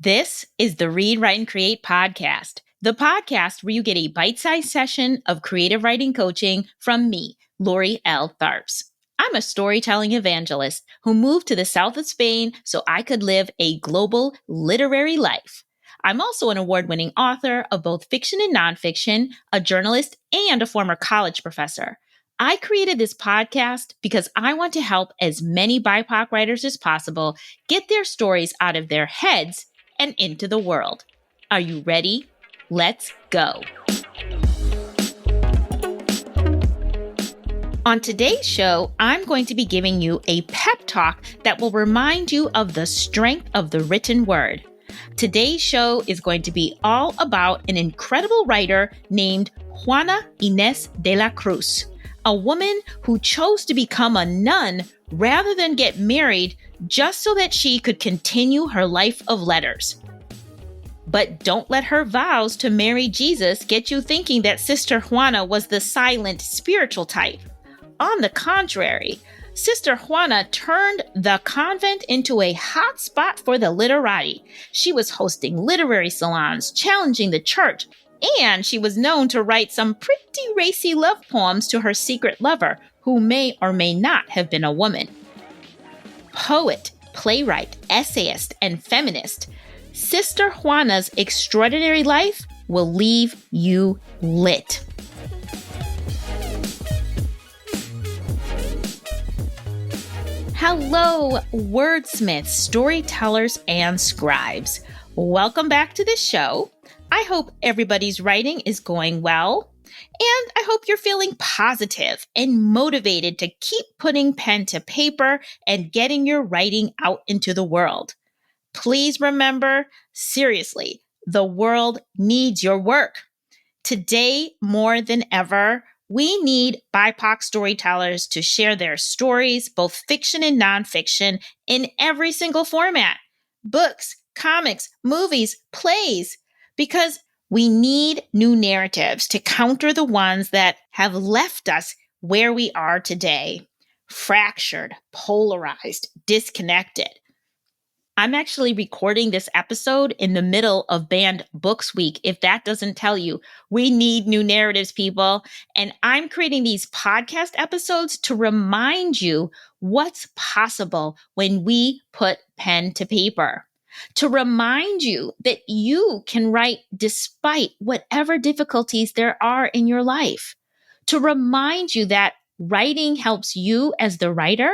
This is the Read, Write, and Create podcast, the podcast where you get a bite-sized session of creative writing coaching from me, Lori L. Tharps. I'm a storytelling evangelist who moved to the south of Spain so I could live a global literary life. I'm also an award-winning author of both fiction and nonfiction, a journalist, and a former college professor. I created this podcast because I want to help as many BIPOC writers as possible get their stories out of their heads and into the world. Are you ready? Let's go. On today's show, I'm going to be giving you a pep talk that will remind you of the strength of the written word. Today's show is going to be all about an incredible writer named Juana Inés de la Cruz, a woman who chose to become a nun rather than get married just so that she could continue her life of letters. But don't let her vows to marry Jesus get you thinking that Sister Juana was the silent spiritual type. On the contrary, Sister Juana turned the convent into a hot spot for the literati. She was hosting literary salons, challenging the church, and she was known to write some pretty racy love poems to her secret lover, who may or may not have been a woman. Poet, playwright, essayist, and feminist, Sister Juana's extraordinary life will leave you lit. Hello, wordsmiths, storytellers, and scribes. Welcome back to the show. I hope everybody's writing is going well, and I hope you're feeling positive and motivated to keep putting pen to paper and getting your writing out into the world. Please remember, seriously, the world needs your work. Today, more than ever, we need BIPOC storytellers to share their stories, both fiction and nonfiction, in every single format. Books, comics, movies, plays, because we need new narratives to counter the ones that have left us where we are today, fractured, polarized, disconnected. I'm actually recording this episode in the middle of Banned Books Week. If that doesn't tell you, we need new narratives, people. And I'm creating these podcast episodes to remind you what's possible when we put pen to paper. To remind you that you can write despite whatever difficulties there are in your life. To remind you that writing helps you as the writer,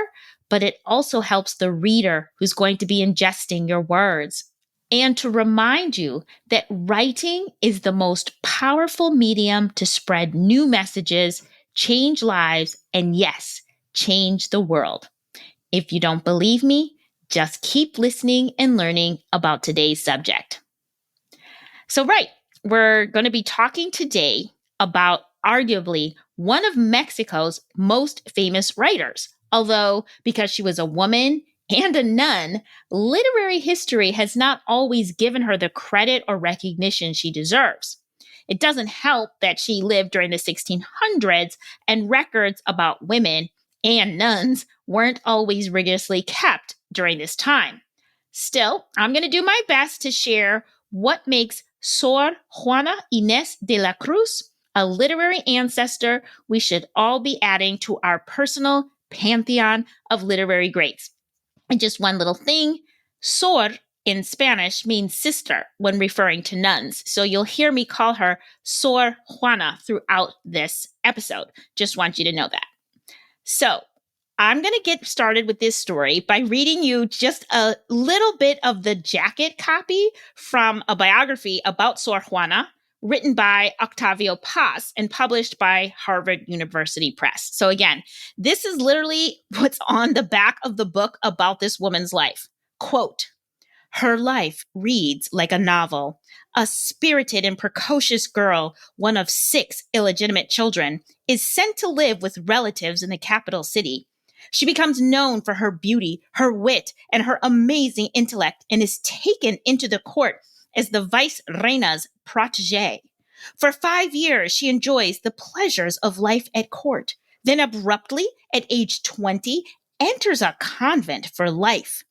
but it also helps the reader who's going to be ingesting your words. And to remind you that writing is the most powerful medium to spread new messages, change lives, and yes, change the world. If you don't believe me, just keep listening and learning about today's subject. So, we're going to be talking today about arguably one of Mexico's most famous writers. Although, because she was a woman and a nun, literary history has not always given her the credit or recognition she deserves. It doesn't help that she lived during the 1600s and records about women and nuns weren't always rigorously kept during this time. Still, I'm going to do my best to share what makes Sor Juana Inés de la Cruz a literary ancestor we should all be adding to our personal pantheon of literary greats. And just one little thing, Sor in Spanish means sister when referring to nuns. So you'll hear me call her Sor Juana throughout this episode. Just want you to know that. So I'm going to get started with this story by reading you just a little bit of the jacket copy from a biography about Sor Juana, written by Octavio Paz and published by Harvard University Press. So again, this is literally what's on the back of the book about this woman's life. Quote, "Her life reads like a novel. A spirited and precocious girl, one of 6 illegitimate children, is sent to live with relatives in the capital city. She becomes known for her beauty, her wit, and her amazing intellect, and is taken into the court as the vice reina's protégée. For 5 years, she enjoys the pleasures of life at court, then abruptly, at age 20, enters a convent for life.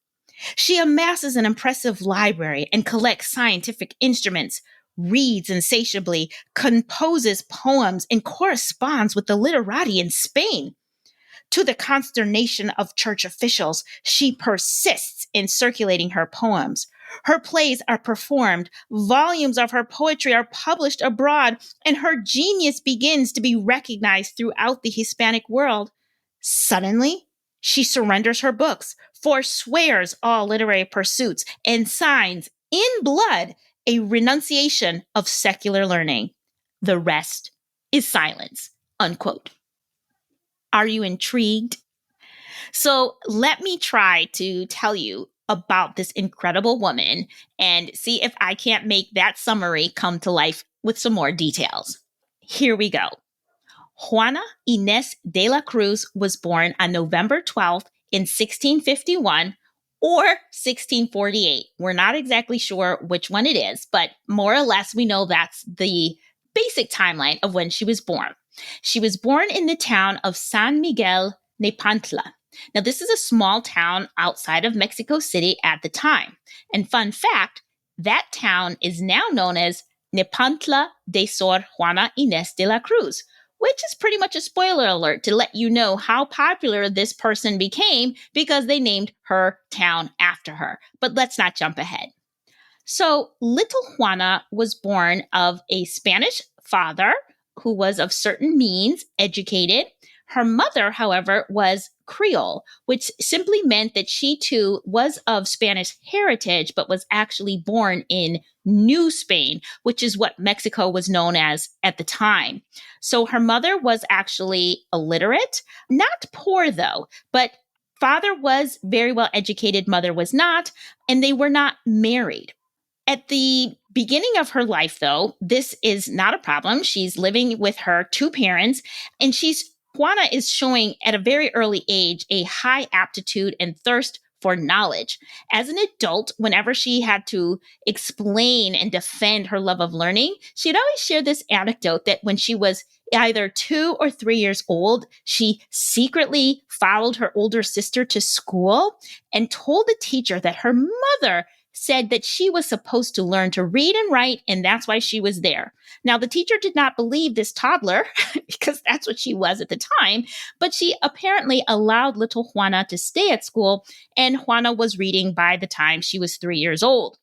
She amasses an impressive library and collects scientific instruments, reads insatiably, composes poems, and corresponds with the literati in Spain. To the consternation of church officials, she persists in circulating her poems. Her plays are performed, volumes of her poetry are published abroad, and her genius begins to be recognized throughout the Hispanic world. Suddenly, she surrenders her books, forswears all literary pursuits, and signs in blood a renunciation of secular learning. The rest is silence. Unquote. Are you intrigued? So let me try to tell you about this incredible woman and see if I can't make that summary come to life with some more details. Here we go. Juana Inés de la Cruz was born on November 12th in 1651 or 1648. We're not exactly sure which one it is, but more or less we know that's the basic timeline of when she was born. She was born in the town of San Miguel Nepantla. Now, this is a small town outside of Mexico City at the time. And fun fact, that town is now known as Nepantla de Sor Juana Inés de la Cruz, which is pretty much a spoiler alert to let you know how popular this person became because they named her town after her. But let's not jump ahead. So, little Juana was born of a Spanish father who was of certain means, educated. Her mother, however, was Creole, which simply meant that she too was of Spanish heritage, but was actually born in New Spain, which is what Mexico was known as at the time. So her mother was actually illiterate, not poor though, but father was very well educated, mother was not, and they were not married. At the beginning of her life, though, this is not a problem. She's living with her two parents, and Juana is showing at a very early age a high aptitude and thirst for knowledge. As an adult, whenever she had to explain and defend her love of learning, she'd always share this anecdote that when she was either 2 or 3 years old, she secretly followed her older sister to school and told the teacher that her mother said that she was supposed to learn to read and write, and that's why she was there. Now, the teacher did not believe this toddler because that's what she was at the time, but she apparently allowed little Juana to stay at school, and Juana was reading by the time she was 3 years old.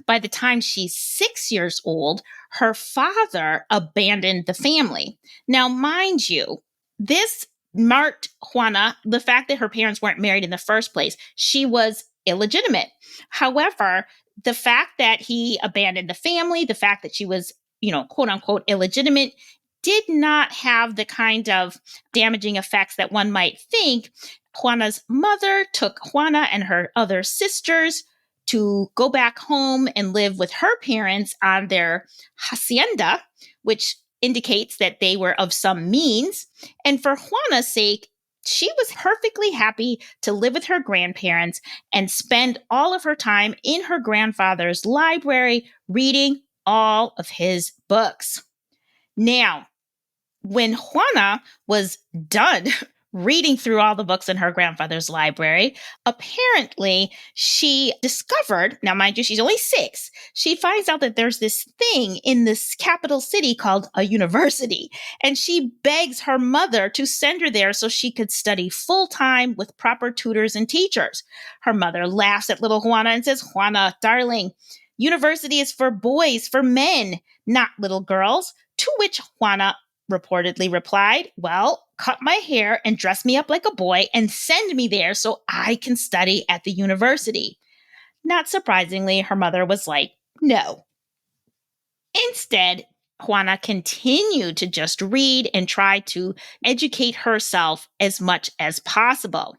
By the time she's 6 years old, her father abandoned the family. Now, mind you, this marked Juana, the fact that her parents weren't married in the first place, she was illegitimate. However, the fact that he abandoned the family, the fact that she was, quote unquote, illegitimate, did not have the kind of damaging effects that one might think. Juana's mother took Juana and her other sisters to go back home and live with her parents on their hacienda, which indicates that they were of some means. And for Juana's sake, she was perfectly happy to live with her grandparents and spend all of her time in her grandfather's library reading all of his books. Now, when Juana was done reading through all the books in her grandfather's library, apparently she discovered, now mind you, she's only 6, she finds out that there's this thing in this capital city called a university, and she begs her mother to send her there so she could study full-time with proper tutors and teachers. Her mother laughs at little Juana and says, "Juana, darling, university is for boys, for men, not little girls," to which Juana reportedly replied, "Well, cut my hair and dress me up like a boy and send me there so I can study at the university." Not surprisingly, her mother was like, "No." Instead, Juana continued to just read and try to educate herself as much as possible.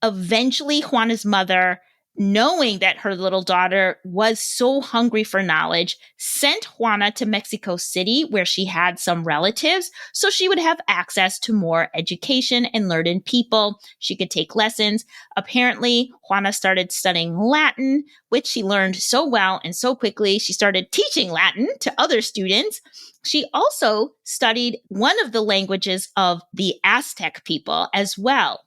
Eventually, Juana's mother, knowing that her little daughter was so hungry for knowledge, sent Juana to Mexico City, where she had some relatives, so she would have access to more education and learned people. She could take lessons. Apparently, Juana started studying Latin, which she learned so well and so quickly. She started teaching Latin to other students. She also studied one of the languages of the Aztec people as well.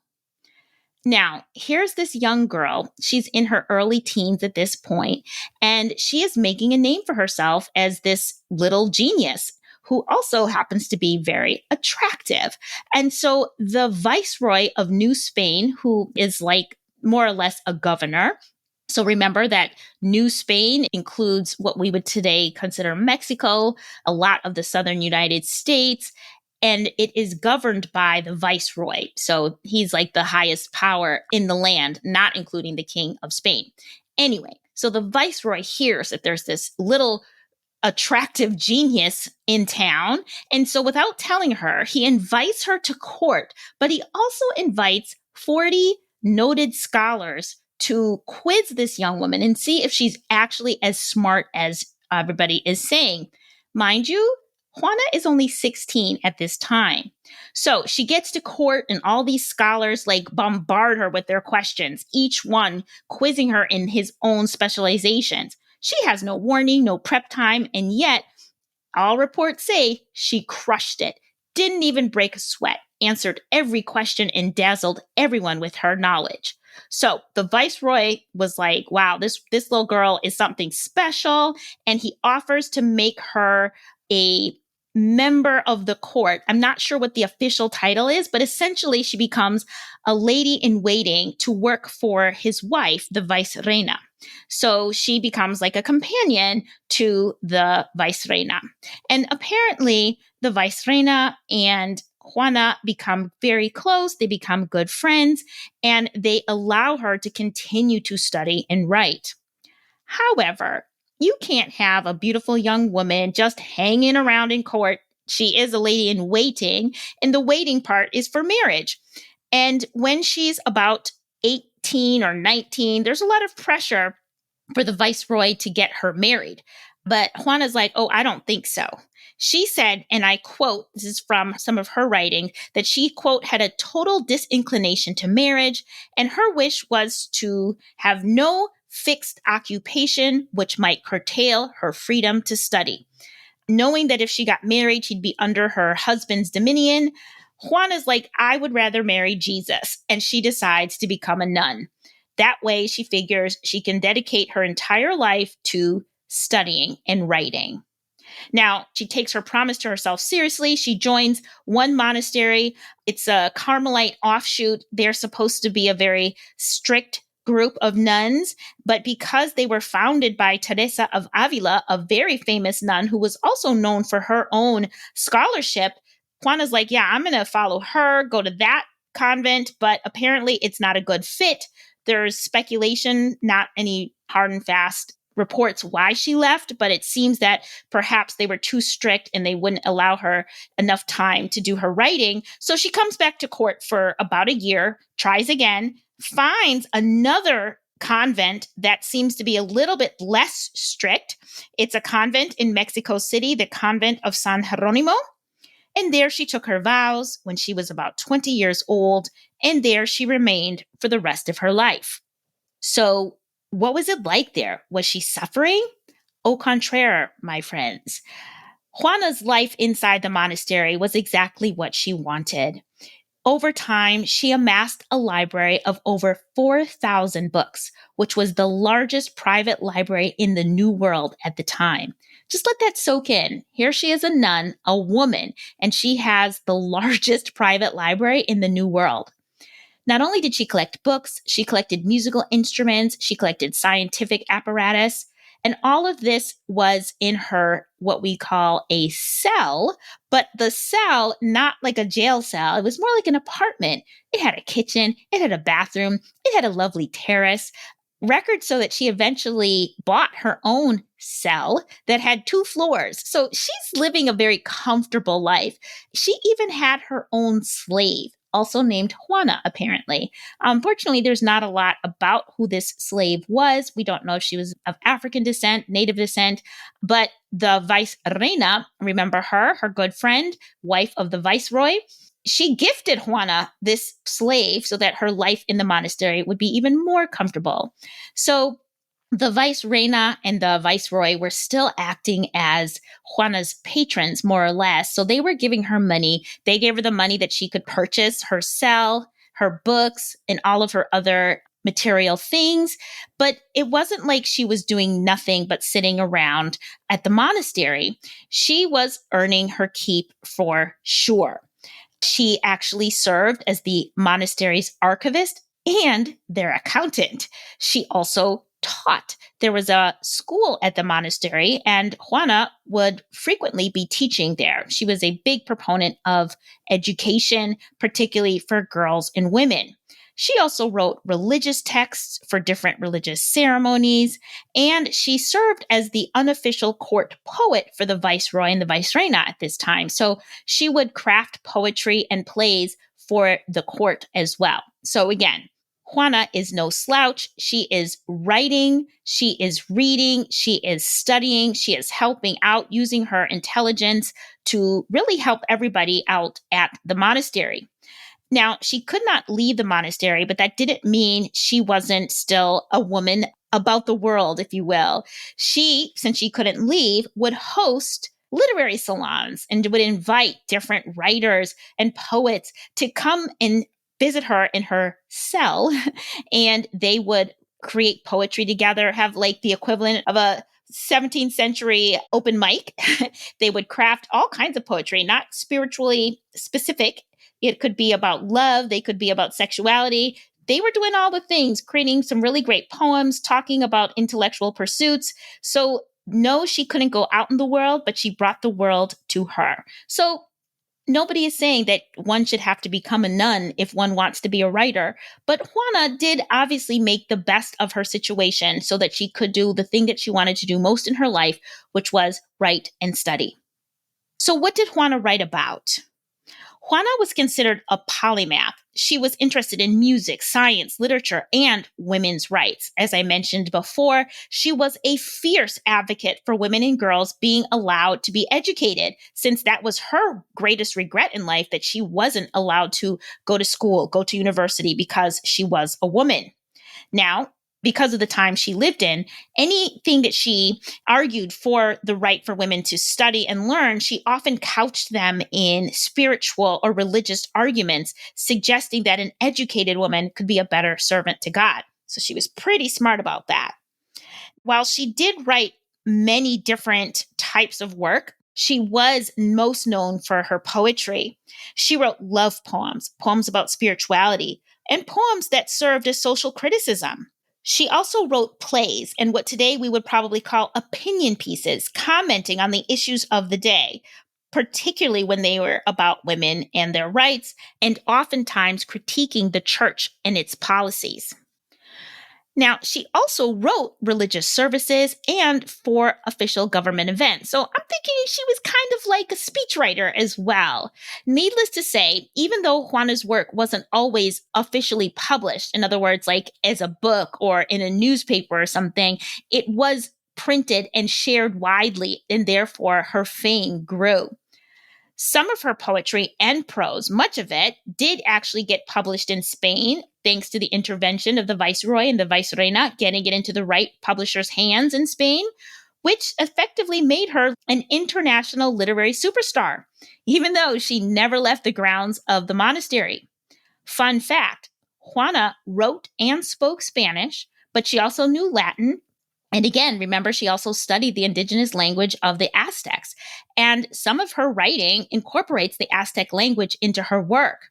Now, here's this young girl. She's in her early teens at this point, and she is making a name for herself as this little genius who also happens to be very attractive. And so the viceroy of New Spain, who is like more or less a governor, so remember that New Spain includes what we would today consider Mexico, a lot of the southern United States, and it is governed by the viceroy. So he's like the highest power in the land, not including the king of Spain. Anyway, so the viceroy hears that there's this little attractive genius in town. And so without telling her, he invites her to court, but he also invites 40 noted scholars to quiz this young woman and see if she's actually as smart as everybody is saying. Mind you, Juana is only 16 at this time. So she gets to court and all these scholars like bombard her with their questions, each one quizzing her in his own specializations. She has no warning, no prep time, and yet all reports say she crushed it, didn't even break a sweat, answered every question, and dazzled everyone with her knowledge. So the viceroy was like, wow, this little girl is something special, and he offers to make her a member of the court. I'm not sure what the official title is, but essentially she becomes a lady in waiting to work for his wife, the vicereina. So she becomes like a companion to the vicereina. And apparently the vicereina and Juana become very close. They become good friends, and they allow her to continue to study and write. However, you can't have a beautiful young woman just hanging around in court. She is a lady in waiting, and the waiting part is for marriage. And when she's about 18 or 19, there's a lot of pressure for the viceroy to get her married. But Juana's like, oh, I don't think so. She said, and I quote, this is from some of her writing, that she, quote, had a total disinclination to marriage, and her wish was to have no fixed occupation which might curtail her freedom to study. Knowing that if she got married, she'd be under her husband's dominion, Juana's like, I would rather marry Jesus. And she decides to become a nun. That way, she figures she can dedicate her entire life to studying and writing. Now, she takes her promise to herself seriously. She joins one monastery. It's a Carmelite offshoot. They're supposed to be a very strict group of nuns, but because they were founded by Teresa of Avila, a very famous nun who was also known for her own scholarship, Juana's like, yeah, I'm going to follow her, go to that convent, but apparently it's not a good fit. There's speculation, not any hard and fast reports why she left, but it seems that perhaps they were too strict and they wouldn't allow her enough time to do her writing. So she comes back to court for about a year, tries again, finds another convent that seems to be a little bit less strict. It's a convent in Mexico City, the convent of San Jeronimo. And there she took her vows when she was about 20 years old, and there she remained for the rest of her life. So what was it like there? Was she suffering? Au contraire, my friends. Juana's life inside the monastery was exactly what she wanted. Over time, she amassed a library of over 4,000 books, which was the largest private library in the New World at the time. Just let that soak in. Here she is, a nun, a woman, and she has the largest private library in the New World. Not only did she collect books, she collected musical instruments, she collected scientific apparatus, and all of this was in her, what we call a cell, but the cell, not like a jail cell. It was more like an apartment. It had a kitchen, it had a bathroom, it had a lovely terrace. Records show that she eventually bought her own cell that had 2 floors. So she's living a very comfortable life. She even had her own slave, also named Juana, apparently. Unfortunately, there's not a lot about who this slave was. We don't know if she was of African descent, native descent, but the vicereina, remember her good friend, wife of the viceroy, she gifted Juana this slave so that her life in the monastery would be even more comfortable. So the vicereina and the viceroy were still acting as Juana's patrons, more or less. So they were giving her money. They gave her the money that she could purchase her cell, her books, and all of her other material things. But it wasn't like she was doing nothing but sitting around at the monastery. She was earning her keep for sure. She actually served as the monastery's archivist and their accountant. She also taught. There was a school at the monastery, and Juana would frequently be teaching there. She was a big proponent of education, particularly for girls and women. She also wrote religious texts for different religious ceremonies, and she served as the unofficial court poet for the viceroy and the vicereina at this time. So she would craft poetry and plays for the court as well. So again, Juana is no slouch. She is writing, she is reading, she is studying, she is helping out, using her intelligence to really help everybody out at the monastery. Now, she could not leave the monastery, but that didn't mean she wasn't still a woman about the world, if you will. She, since she couldn't leave, would host literary salons and would invite different writers and poets to come and visit her in her cell, and they would create poetry together, have like the equivalent of a 17th century open mic. They would craft all kinds of poetry, not spiritually specific. It could be about love. They could be about sexuality. They were doing all the things, creating some really great poems, talking about intellectual pursuits. So no, she couldn't go out in the world, but she brought the world to her. So nobody is saying that one should have to become a nun if one wants to be a writer, but Juana did obviously make the best of her situation so that she could do the thing that she wanted to do most in her life, which was write and study. So what did Juana write about? Juana was considered a polymath. She was interested in music, science, literature, and women's rights. As I mentioned before, she was a fierce advocate for women and girls being allowed to be educated, since that was her greatest regret in life, that she wasn't allowed to go to school, go to university because she was a woman. Now, because of the time she lived in, anything that she argued for the right for women to study and learn, she often couched them in spiritual or religious arguments, suggesting that an educated woman could be a better servant to God. So she was pretty smart about that. While she did write many different types of work, she was most known for her poetry. She wrote love poems, poems about spirituality, and poems that served as social criticism. She also wrote plays and what today we would probably call opinion pieces, commenting on the issues of the day, particularly when they were about women and their rights, and oftentimes critiquing the church and its policies. Now, she also wrote religious services and for official government events. So I'm thinking she was kind of like a speechwriter as well. Needless to say, even though Juana's work wasn't always officially published, in other words, like as a book or in a newspaper or something, it was printed and shared widely, and therefore her fame grew. Some of her poetry and prose, much of it, did actually get published in Spain, thanks to the intervention of the viceroy and the vicereina getting it into the right publisher's hands in Spain, which effectively made her an international literary superstar, even though she never left the grounds of the monastery. Fun fact, Juana wrote and spoke Spanish, but she also knew Latin. And again, remember, she also studied the indigenous language of the Aztecs, and some of her writing incorporates the Aztec language into her work.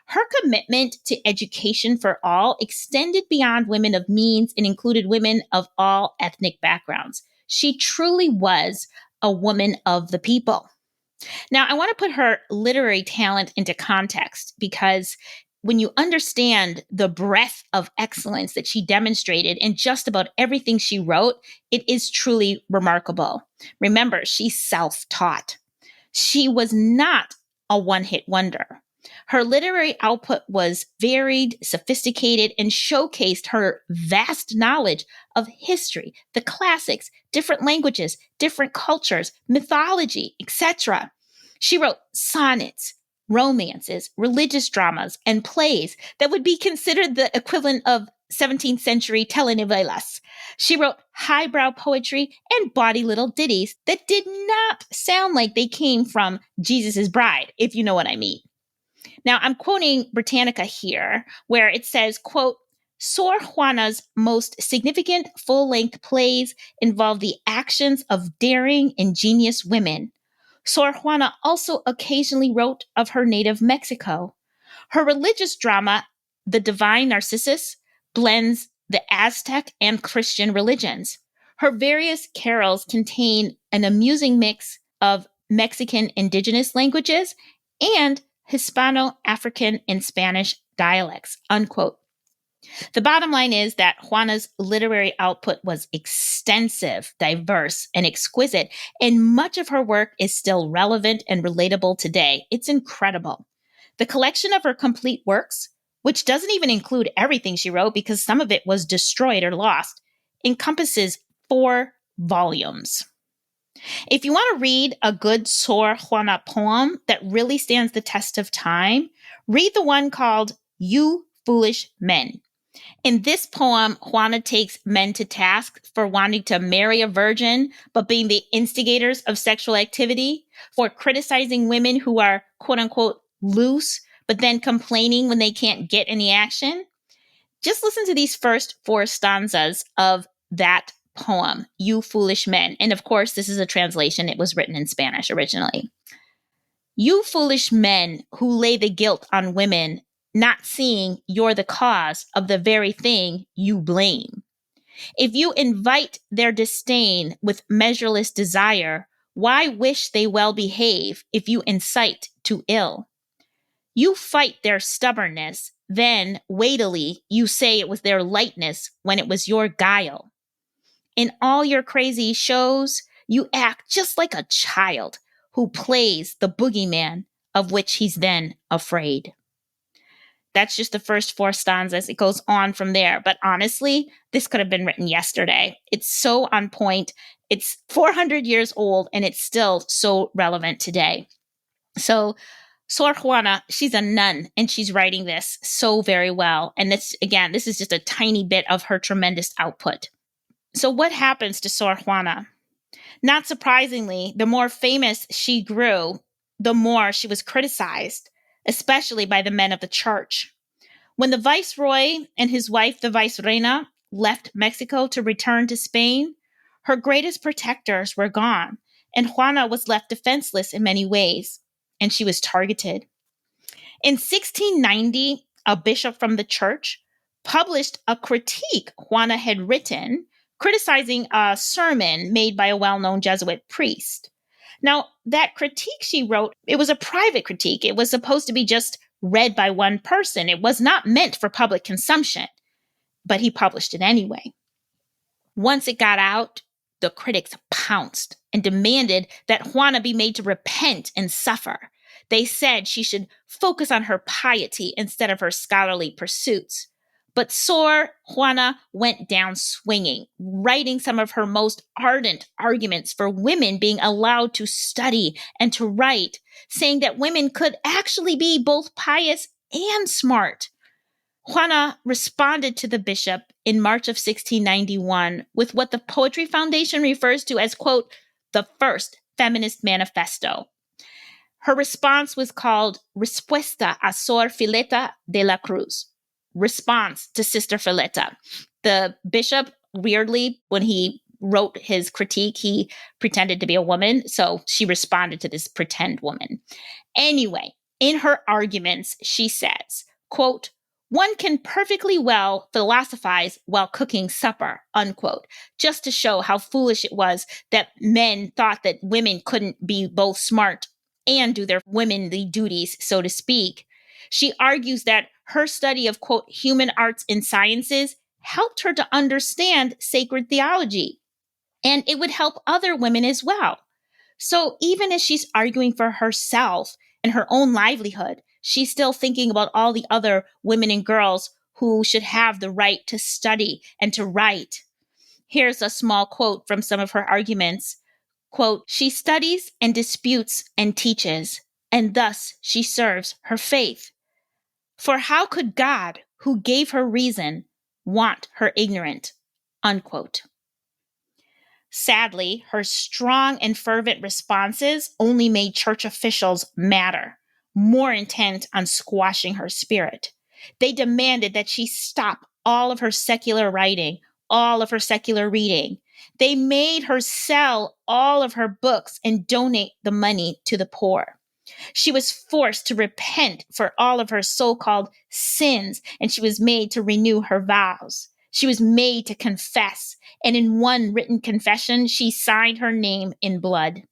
Her commitment to education for all extended beyond women of means and included women of all ethnic backgrounds. She truly was a woman of the people. Now, I want to put her literary talent into context, because when you understand the breadth of excellence that she demonstrated in just about everything she wrote, it is truly remarkable. Remember, she's self-taught. She was not a one-hit wonder. Her literary output was varied, sophisticated, and showcased her vast knowledge of history, the classics, different languages, different cultures, mythology, etc. She wrote sonnets, romances, religious dramas, and plays that would be considered the equivalent of 17th century telenovelas. She wrote highbrow poetry and bawdy little ditties that did not sound like they came from Jesus' bride, if you know what I mean. Now, I'm quoting Britannica here, where it says, quote, Sor Juana's most significant full-length plays involve the actions of daring, ingenious women. Sor Juana also occasionally wrote of her native Mexico. Her religious drama, The Divine Narcissus, blends the Aztec and Christian religions. Her various carols contain an amusing mix of Mexican indigenous languages and Hispano-African and Spanish dialects, unquote. The bottom line is that Juana's literary output was extensive, diverse, and exquisite, and much of her work is still relevant and relatable today. It's incredible. The collection of her complete works, which doesn't even include everything she wrote because some of it was destroyed or lost, encompasses 4 volumes. If you want to read a good Sor Juana poem that really stands the test of time, read the one called You Foolish Men. In this poem, Juana takes men to task for wanting to marry a virgin, but being the instigators of sexual activity, for criticizing women who are quote unquote loose, but then complaining when they can't get any action. Just listen to these first 4 stanzas of that poem, You Foolish Men. And of course, this is a translation. It was written in Spanish originally. You foolish men who lay the guilt on women, not seeing you're the cause of the very thing you blame. If you invite their disdain with measureless desire, why wish they well behave if you incite to ill? You fight their stubbornness, then weightily you say it was their lightness when it was your guile. In all your crazy shows, you act just like a child who plays the boogeyman of which he's then afraid. That's just the first 4 stanzas. It goes on from there. But honestly, this could have been written yesterday. It's so on point. It's 400 years old and it's still so relevant today. So Sor Juana, she's a nun and she's writing this so very well. And this is just a tiny bit of her tremendous output. So what happens to Sor Juana? Not surprisingly, the more famous she grew, the more she was criticized, especially by the men of the church. When the viceroy and his wife, the vicereina, left Mexico to return to Spain, her greatest protectors were gone, and Juana was left defenseless in many ways, and she was targeted. In 1690, a bishop from the church published a critique Juana had written, criticizing a sermon made by a well-known Jesuit priest. Now, that critique she wrote, it was a private critique. It was supposed to be just read by one person. It was not meant for public consumption, but he published it anyway. Once it got out, the critics pounced and demanded that Juana be made to repent and suffer. They said she should focus on her piety instead of her scholarly pursuits. But Sor Juana went down swinging, writing some of her most ardent arguments for women being allowed to study and to write, saying that women could actually be both pious and smart. Juana responded to the bishop in March of 1691 with what the Poetry Foundation refers to as, quote, the first feminist manifesto. Her response was called Respuesta a Sor Fileta de la Cruz. Response to Sister Fileta. The bishop, weirdly, when he wrote his critique, he pretended to be a woman, so she responded to this pretend woman. Anyway, in her arguments, she says, quote, one can perfectly well philosophize while cooking supper, unquote, just to show how foolish it was that men thought that women couldn't be both smart and do their womanly duties, so to speak. She argues that her study of, quote, human arts and sciences helped her to understand sacred theology, and it would help other women as well. So even as she's arguing for herself and her own livelihood, she's still thinking about all the other women and girls who should have the right to study and to write. Here's a small quote from some of her arguments. Quote, she studies and disputes and teaches, and thus she serves her faith. For how could God, who gave her reason, want her ignorant? Unquote. Sadly, her strong and fervent responses only made church officials madder. more intent on squashing her spirit. They demanded that she stop all of her secular writing, all of her secular reading. They made her sell all of her books and donate the money to the poor. She was forced to repent for all of her so-called sins, and she was made to renew her vows. She was made to confess, and in one written confession, she signed her name in blood.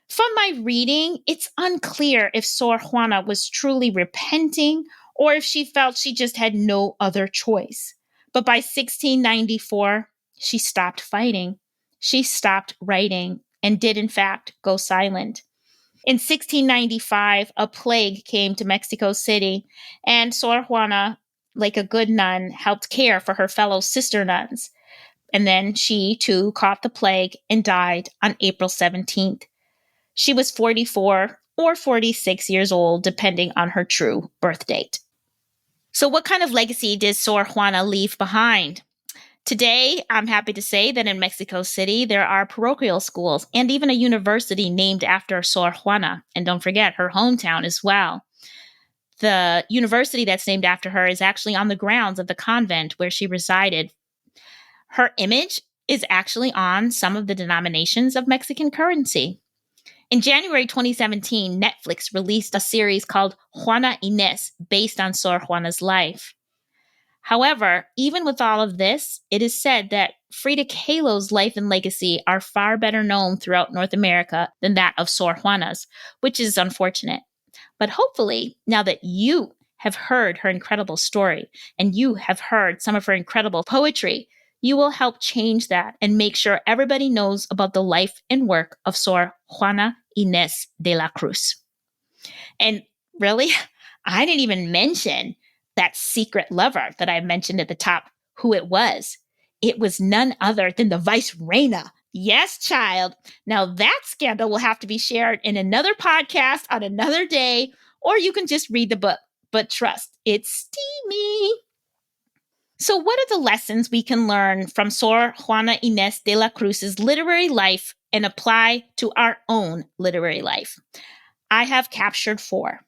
From my reading, it's unclear if Sor Juana was truly repenting or if she felt she just had no other choice. But by 1694, she stopped fighting. She stopped writing and did, in fact, go silent. In 1695, a plague came to Mexico City, and Sor Juana, like a good nun, helped care for her fellow sister nuns. And then she, too, caught the plague and died on April 17th. She was 44 or 46 years old, depending on her true birth date. So what kind of legacy did Sor Juana leave behind? Today, I'm happy to say that in Mexico City, there are parochial schools and even a university named after Sor Juana. And don't forget, her hometown as well. The university that's named after her is actually on the grounds of the convent where she resided. Her image is actually on some of the denominations of Mexican currency. In January 2017, Netflix released a series called Juana Inés, based on Sor Juana's life. However, even with all of this, it is said that Frida Kahlo's life and legacy are far better known throughout North America than that of Sor Juana's, which is unfortunate. But hopefully, now that you have heard her incredible story and you have heard some of her incredible poetry, you will help change that and make sure everybody knows about the life and work of Sor Juana Inés de la Cruz. And really, I didn't even mention that secret lover that I mentioned at the top, who it was. It was none other than the Vice Reina. Yes, child. Now that scandal will have to be shared in another podcast on another day, or you can just read the book. But trust, it's steamy. So what are the lessons we can learn from Sor Juana Inés de la Cruz's literary life and apply to our own literary life? I have captured 4.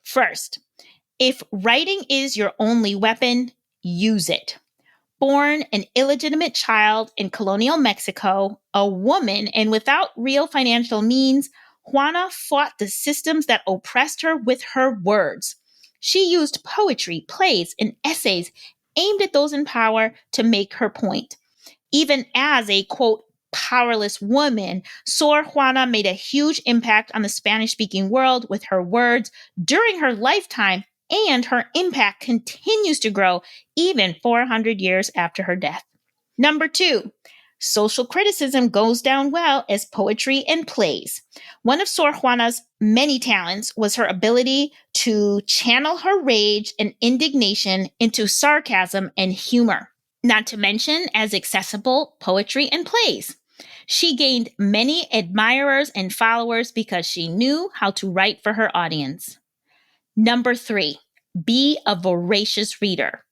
First, if writing is your only weapon, use it. Born an illegitimate child in colonial Mexico, a woman and without real financial means, Juana fought the systems that oppressed her with her words. She used poetry, plays, and essays aimed at those in power to make her point. Even as a, quote, powerless woman, Sor Juana made a huge impact on the Spanish-speaking world with her words during her lifetime, and her impact continues to grow even 400 years after her death. Number 2, social criticism goes down well as poetry and plays. One of Sor Juana's many talents was her ability to channel her rage and indignation into sarcasm and humor, not to mention as accessible poetry and plays. She gained many admirers and followers because she knew how to write for her audience. Number 3, be a voracious reader.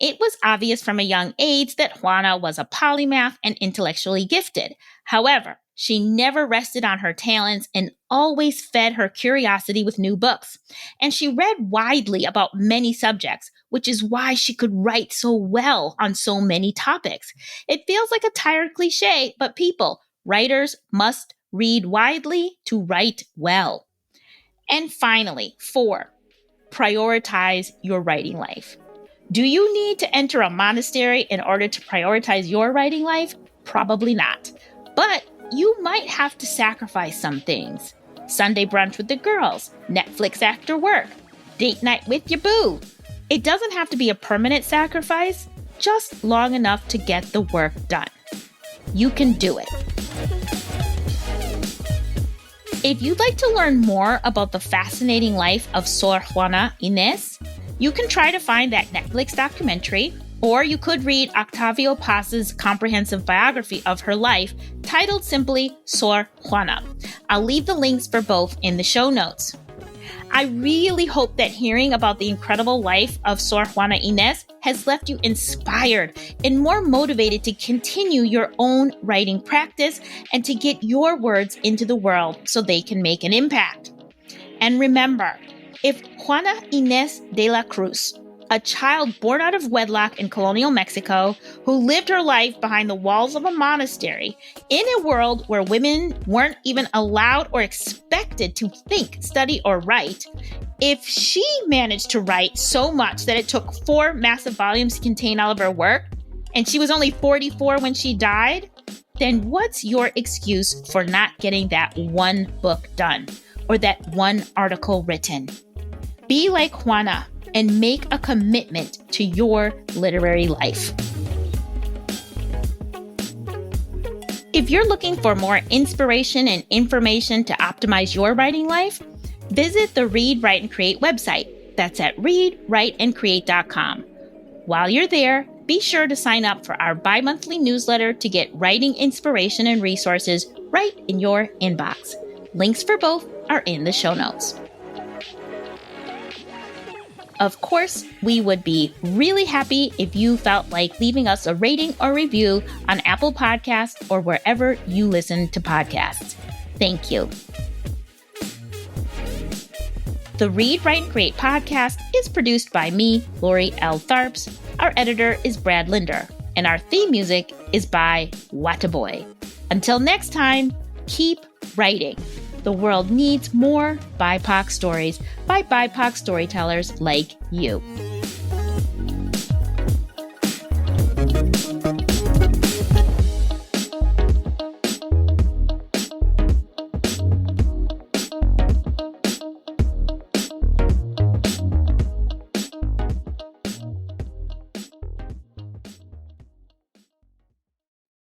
It was obvious from a young age that Juana was a polymath and intellectually gifted. However, she never rested on her talents and always fed her curiosity with new books. And she read widely about many subjects, which is why she could write so well on so many topics. It feels like a tired cliche, but people, writers must read widely to write well. And finally, 4, prioritize your writing life. Do you need to enter a monastery in order to prioritize your writing life? Probably not. But you might have to sacrifice some things. Sunday brunch with the girls, Netflix after work, date night with your boo. It doesn't have to be a permanent sacrifice, just long enough to get the work done. You can do it. If you'd like to learn more about the fascinating life of Sor Juana Inés, you can try to find that Netflix documentary, or you could read Octavio Paz's comprehensive biography of her life titled simply Sor Juana. I'll leave the links for both in the show notes. I really hope that hearing about the incredible life of Sor Juana Inés has left you inspired and more motivated to continue your own writing practice and to get your words into the world so they can make an impact. And remember, if Juana Inés de la Cruz, a child born out of wedlock in colonial Mexico, who lived her life behind the walls of a monastery in a world where women weren't even allowed or expected to think, study, or write, if she managed to write so much that it took 4 massive volumes to contain all of her work, and she was only 44 when she died, then what's your excuse for not getting that one book done or that one article written? Be like Juana and make a commitment to your literary life. If you're looking for more inspiration and information to optimize your writing life, visit the Read, Write, and Create website. That's at readwriteandcreate.com. While you're there, be sure to sign up for our bi-monthly newsletter to get writing inspiration and resources right in your inbox. Links for both are in the show notes. Of course, we would be really happy if you felt like leaving us a rating or review on Apple Podcasts or wherever you listen to podcasts. Thank you. The Read, Write, and Create podcast is produced by me, Lori L. Tharps. Our editor is Brad Linder, and our theme music is by Wataboy. Until next time, keep writing. The world needs more BIPOC stories by BIPOC storytellers like you.